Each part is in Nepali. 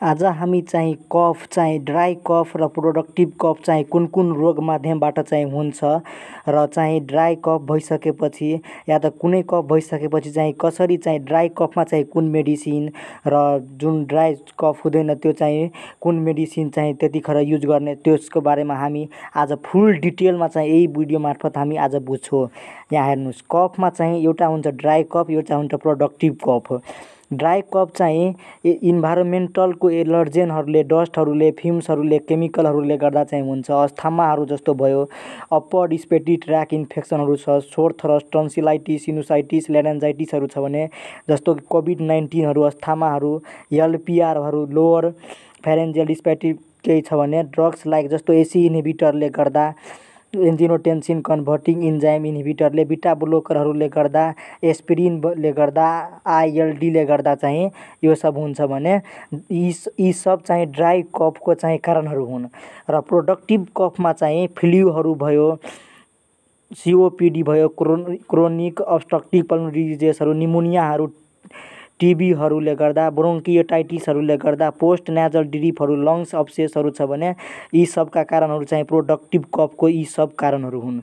आज हामी चाहिँ कफ चाहिँ ड्राई कफ र प्रोडक्टिभ कफ चाहिँ कुन कुन रोग माध्यमबाट चाहिँ हुन्छ र चाहिँ ड्राई कफ भइसकेपछि या त कुनै कफ भइसकेपछि चाहिँ कसरी चाहिँ ड्राई कफमा चाहिँ कुन मेडिसिन र जुन ड्राई कफ हुँदैन त्यो चाहिँ कुन मेडिसिन चाहिँ त्यतिखेर युज गर्ने त्यसको बारेमा हामी आज फुल डिटेलमा चाहिँ यही भिडियो मार्फत हामी आज बुझ्छौँ। यहाँ हेर्नुहोस्, कफमा चाहिँ एउटा हुन्छ ड्राई कफ, एउटा हुन्छ प्रोडक्टिभ कफ। ड्राई कफ चाहिँ इन्भाइरोमेन्टलको एलर्जेनहरूले, डस्टहरूले, फ्युम्सहरूले, केमिकलहरूले गर्दा चाहिँ हुन्छ। अस्थमाहरू जस्तो भयो, अप्पर रिस्पिरेटरी ट्र्याक इन्फेक्सनहरू छ, सोर थ्रस्ट, टन्सिलाइटिस, सिनुसाइटिस, लेरेन्जाइटिसहरू छ भने जस्तो कोभिड-19हरू, अस्थमाहरू, एलपिआरहरू, लोअर फेरेन्जियल रिस्पिरेटरी केही छ भने ड्रग्स लाइक जस्तो एसी इन्हिबिटरले गर्दा, एन्जियोटेन्सिन कन्भर्टिङ इन्जाइम इन्हिबिटरले, बिटा ब्लोकरहरूले गर्दा, एस्पिरिनले गर्दा, आइएलडीले गर्दा चाहिँ यो सब हुन्छ भने यी सब चाहिँ ड्राई कफको चाहिँ कारणहरू हुन्। र प्रोडक्टिभ कफमा चाहिँ फ्लूहरू भयो, सिओपिडी भयो, क्रोनिक अब्स्ट्रक्टिभ पल्मोनरी डिजिजहरू, निमोनियाहरू, टिबीहरूले गर्दा, ब्रोन्कियोटाइटिसहरूले गर्दा, पोस्ट नेजल ड्रिपहरू, लङ्स अब्सेसहरू छ भने यी सबका कारणहरू चाहिँ प्रोडक्टिभ कफको यी सब कारणहरू हुन्।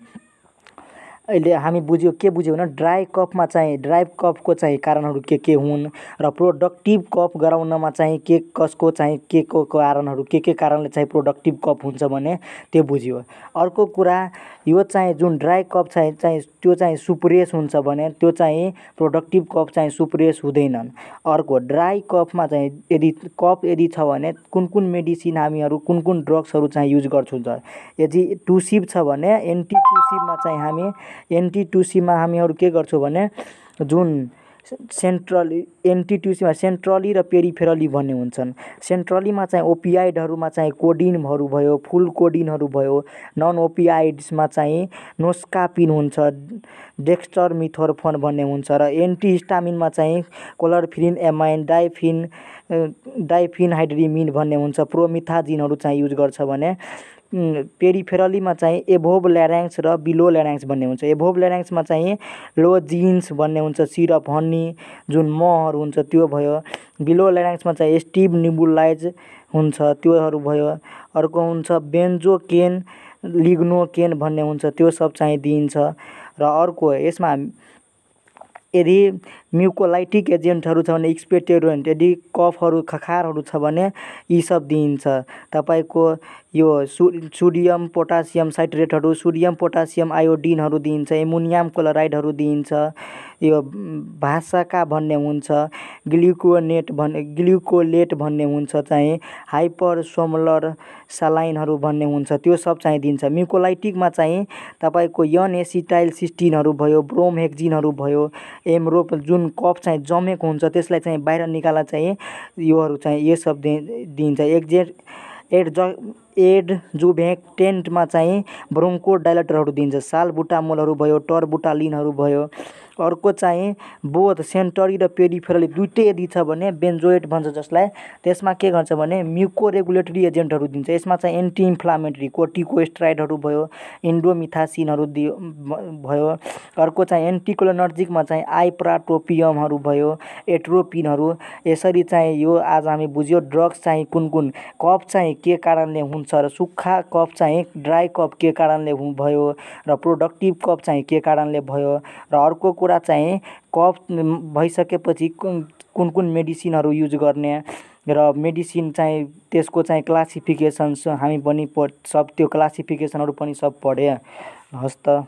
अहिले हामी के बुझ्यौँ भने ड्राई कफमा चाहिँ ड्राई कफको चाहिँ कारणहरू के हुन् र प्रोडक्टिभ कफ गराउनमा चाहिँ कसको चाहिँ के को कारणहरू के कारणले चाहिँ प्रोडक्टिभ कफ हुन्छ भने त्यो बुझ्यो। अर्को कुरा, यो चाहिँ जुन ड्राई कफ चाहिँ त्यो चाहिँ सुप्रेस हुन्छ भने त्यो चाहिँ प्रोडक्टिभ कफ चाहिँ सुप्रेस हुँदैनन्। अर्को, ड्राई कफमा चाहिँ यदि छ भने कुन कुन मेडिसिन हामीहरू कुन कुन ड्रग्सहरू चाहिँ युज गर्छौँ त। यदि टुसिभ छ भने एन्टिटुसिभमा चाहिँ हामीहरू के गर्छौँ भने जुन एन्टिटुसिभमा सेन्ट्रली र पेरिफेरली भन्ने हुन्छन्। सेन्ट्रलीमा चाहिँ ओपियाइडहरूमा चाहिँ कोडिनहरू भयो, फुल कोडिनहरू भयो। नन ओपियाइड्समा चाहिँ नोस्कापिन हुन्छ, डेक्स्टरमिथोर्फन भन्ने हुन्छ। र एन्टिहिस्टामिनमा चाहिँ क्लोरफिन एमाइन, डाइफिनहाइड्रिमिन भन्ने हुन्छ। प्रोमिथाजिनहरू चाहिँ युज गर्छ भने पेरिफेरलीमा चाहिँ एभोभ ल्यारेङ्क्स र बिलो ल्यारेङ्क्स भन्ने हुन्छ। एभोभ ल्यारेङ्क्समा चाहिँ लोजिन्स भन्ने हुन्छ, सिरप, हनी जुन महहरू हुन्छ त्यो भयो। बिलो ल्यारेङ्क्समा चाहिँ स्टिभ निबुलाइज हुन्छ, त्योहरू भयो। अर्को हुन्छ बेन्जोकेन, लिग्नोकेन भन्ने हुन्छ, त्यो सब चाहिँ दिइन्छ। र अर्को यसमा यदि म्युकोलाइटिक एजेन्टहरू छ भने एक्सपेक्टोरेन्ट, यदि कफहरू खखारहरू छ भने यी सब दिइन्छ। तपाईँको यो सोडियम पोटासियम साइट्रेटहरू, सोडियम पोटासियम आयोडिनहरू दिइन्छ, एमोनियम क्लोराइडहरू दिइन्छ। यो भासाका भन्ने हुन्छ, ग्लुकोलेट भन्ने हुन्छ, चाहिँ हाइपरसोमलर सलाइनहरू भन्ने हुन्छ, त्यो सब चाहिँ दिन्छ। म्युकोलाइटिकमा चाहिँ तपाईँको एन एसिटाइल सिस्टिनहरू भयो, ब्रोमहेक्जिनहरू भयो, एमरोप जुन कफ चाहिँ जमेको हुन्छ त्यसलाई चाहिँ बाहिर निकाल्न चाहिँ योहरू चाहिँ यो सब दिइन्छ। एडजुभेक्टेन्टमा चाहिँ ब्रोन्कोडाइलेटरहरू दिन्छ, साल्बुटामोलहरू भयो, टर्बुटालिनहरू भयो। अर्को चाहिँ बोथ सेन्टरी र पेरिफेरली दुइटै यदि छ भने बेन्जोएट भन्छ जसलाई, त्यसमा के गर्छ भने म्युको रेगुलेटरी एजेन्टहरू दिन्छ। यसमा चाहिँ एन्टी इन्फ्लामेटरी कोर्टिकोस्टेरोइडहरू भयो, इन्डोमिथासिनहरू भयो। अर्को चाहिँ एन्टिकोलिनर्जिकमा चाहिँ आइप्राटोपियमहरू भयो, एट्रोपिनहरू। यसरी चाहिँ यो आज हामी बुझ्यो ड्रग्स चाहिँ कुन कफ चाहिँ के कारणले हुन्छ र सुक्खा कफ चाहिँ ड्राई कफ के कारणले भयो र प्रोडक्टिभ कफ चाहिँ के कारणले भयो। र अर्को कुरा चाहिँ कफ भइसकेपछि कुन मेडिसिनहरू युज गर्ने र मेडिसिन चाहिँ त्यसको चाहिँ क्लासिफिकेसन हामी पनि सब त्यो क्लासिफिकेसनहरू पनि सब पढे। हस् त।